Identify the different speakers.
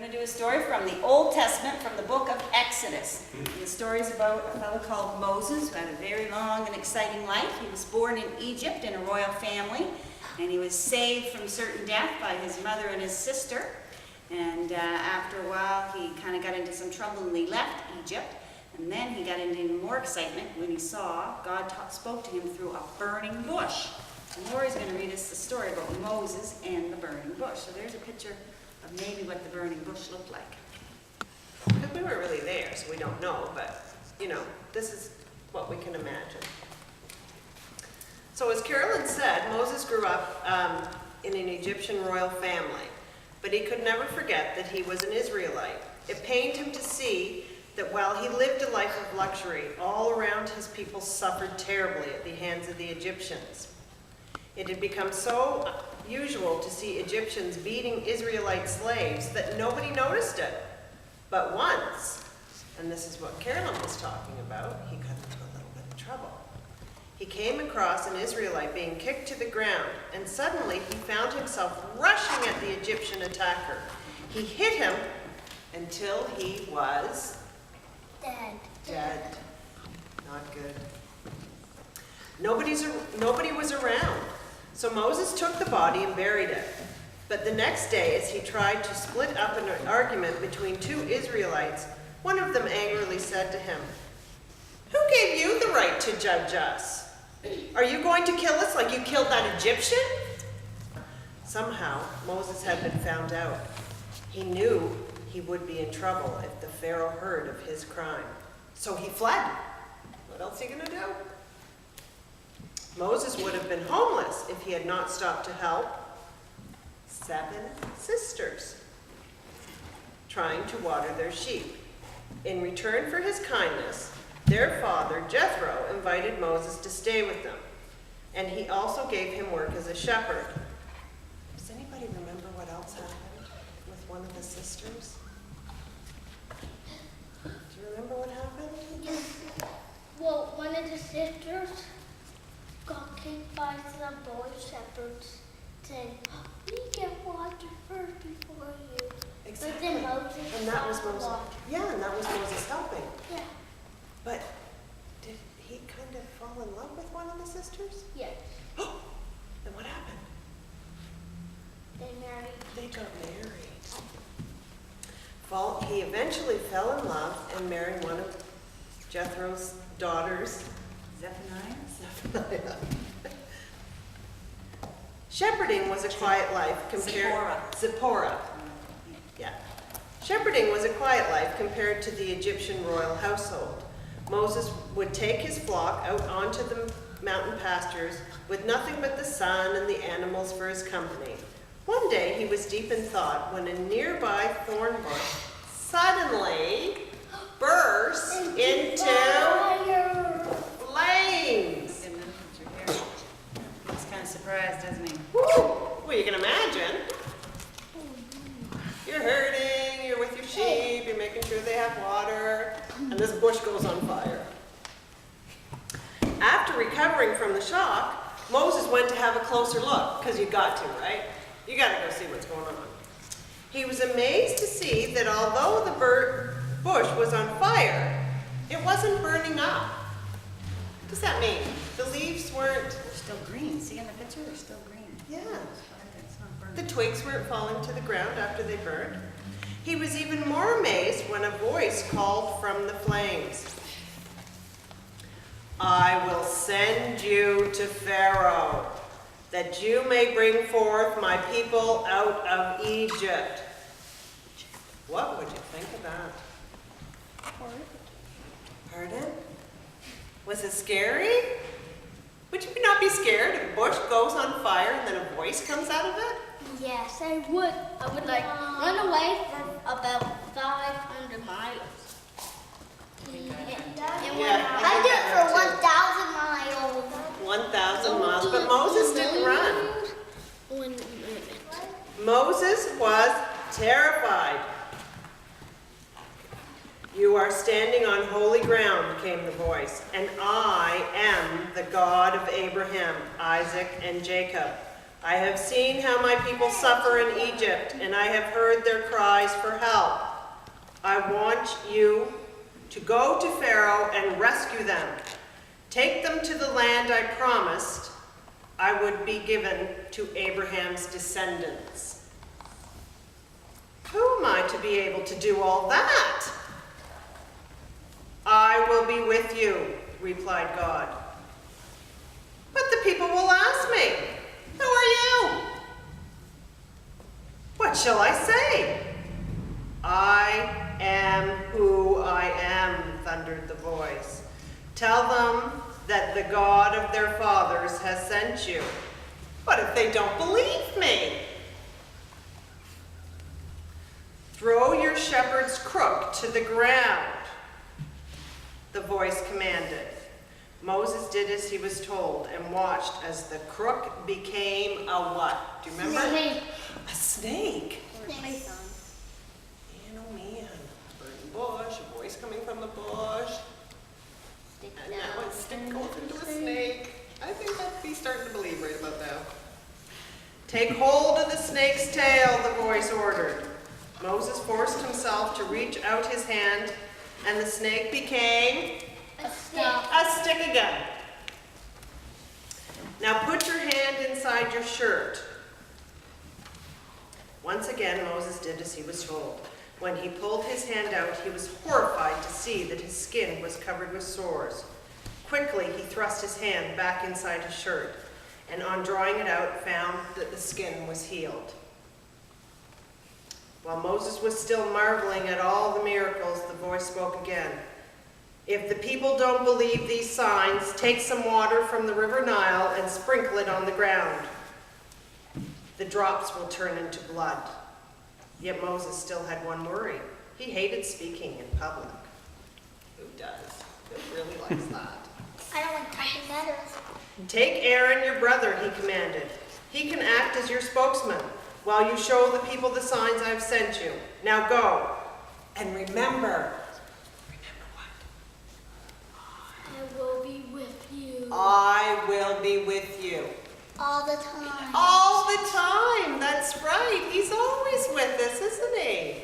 Speaker 1: going to do a story from the Old Testament, from the book of Exodus. The story is about a fellow called Moses, who had a very long and exciting life. He was born in Egypt in a royal family, and he was saved from certain death by his mother and his sister. And after a while, he kind of got into some trouble and he left Egypt. And then he got into even more excitement when he saw God spoke to him through a burning bush. And Lori's going to read us the story about Moses and the burning bush. So there's a picture of maybe what the burning bush looked like.
Speaker 2: Because we weren't really there, so we don't know, but, you know, this is what we can imagine. So as Carolyn said, Moses grew up in an Egyptian royal family, but he could never forget that he was an Israelite. It pained him to see that while he lived a life of luxury, all around his people suffered terribly at the hands of the Egyptians. It had become so usual to see Egyptians beating Israelite slaves that nobody noticed it. But once, and this is what Carolyn was talking about, he got into a little bit of trouble. He came across an Israelite being kicked to the ground, and suddenly he found himself rushing at the Egyptian attacker. He hit him until he was dead. Not good. Nobody was around. So Moses took the body and buried it. But the next day, as he tried to split up an argument between two Israelites, one of them angrily said to him, "Who gave you the right to judge us? Are you going to kill us like you killed that Egyptian?" Somehow, Moses had been found out. He knew he would be in trouble if the Pharaoh heard of his crime. So he fled. What else are you going to do? Moses would have been homeless if he had not stopped to help 7 sisters trying to water their sheep. In return for his kindness, their father, Jethro, invited Moses to stay with them, and he also gave him work as a shepherd. Does anybody remember what else happened with one of the sisters? Do you remember what happened?
Speaker 3: Yes. Well, one of the sisters got kicked by some boy shepherds, saying, "We get water first before you."
Speaker 2: Exactly.
Speaker 3: But then Moses
Speaker 2: And that was
Speaker 3: got the
Speaker 2: Moses.
Speaker 3: water.
Speaker 2: Yeah, and that was Moses helping.
Speaker 3: Yeah.
Speaker 2: But did he kind of fall in love with one of the sisters?
Speaker 3: Yes.
Speaker 2: And what happened?
Speaker 3: They married.
Speaker 2: They got married. He eventually fell in love and married one of Jethro's daughters,
Speaker 1: Zephaniah?
Speaker 2: Shepherding was a quiet life Zipporah. Yeah. Shepherding was a quiet life compared to the Egyptian royal household. Moses would take his flock out onto the mountain pastures with nothing but the sun and the animals for his company. One day he was deep in thought when a nearby thorn bush suddenly burst into
Speaker 3: fire.
Speaker 2: flames.
Speaker 1: He's kind of surprised, doesn't he?
Speaker 2: Woo! Well, you can imagine. You're herding, you're with your sheep, you're making sure they have water, and this bush goes on fire. After recovering from the shock, Moses went to have a closer look, because you got to, right? You got to go see what's going on. He was amazed to see that although the bush was on fire, it wasn't burning up. What does that mean? The leaves weren't...
Speaker 1: They're still green. See in the picture? They're still green.
Speaker 2: Yeah.
Speaker 1: It's not burning.
Speaker 2: The twigs weren't falling to the ground after they burned. He was even more amazed when a voice called from the flames. "I will send you to Pharaoh, that you may bring forth my people out of Egypt." What would you think of that? Pardon? Was it scary? Would you not be scared if a bush goes on fire and then a voice comes out of it?
Speaker 3: Yes, I would. I would like run away for about 500 miles. I did it for 1,000 miles.
Speaker 2: 1,000 miles, but Moses didn't run.
Speaker 3: 1 minute.
Speaker 2: Moses was terrified. "You are standing on holy ground," came the voice, "and I am the God of Abraham, Isaac, and Jacob. I have seen how my people suffer in Egypt, and I have heard their cries for help. I want you to go to Pharaoh and rescue them. Take them to the land I promised I would be given to Abraham's descendants. Who am I to be able to do all that? I will be with you, replied God. But the people will ask me, who are you? What shall I say? I am who I am, thundered the voice. Tell them that the God of their fathers has sent you. What if they don't believe me? Throw your shepherd's crook to the ground, the voice commanded. Moses did as he was told and watched as the crook became a what? Do you remember?
Speaker 3: Snake.
Speaker 2: A snake.
Speaker 3: Python.
Speaker 2: Man, oh man. Burning bush, a voice coming from the bush. And now it's stick goes into a snake. I think I'd be starting to believe right about now. Take hold of the snake's tail, the voice ordered. Moses forced himself to reach out his hand, and the snake became
Speaker 3: A stick.
Speaker 2: a stick again. Now put your hand inside your shirt. Once again, Moses did as he was told. When he pulled his hand out, he was horrified to see that his skin was covered with sores. Quickly, he thrust his hand back inside his shirt, and on drawing it out, found that the skin was healed. While Moses was still marveling at all the miracles, the voice spoke again. If the people don't believe these signs, take some water from the river Nile and sprinkle it on the ground. The drops will turn into blood. Yet Moses still had one worry. He hated speaking in public. Who does? Who really likes that?
Speaker 3: I don't like talking letters.
Speaker 2: Take Aaron, your brother, he commanded. He can act as your spokesman while you show the people the signs I've sent you. Now go. And remember what?
Speaker 3: I will be with you.
Speaker 2: I will be with you.
Speaker 3: All the time.
Speaker 2: All the time. That's right. He's always with us, isn't he?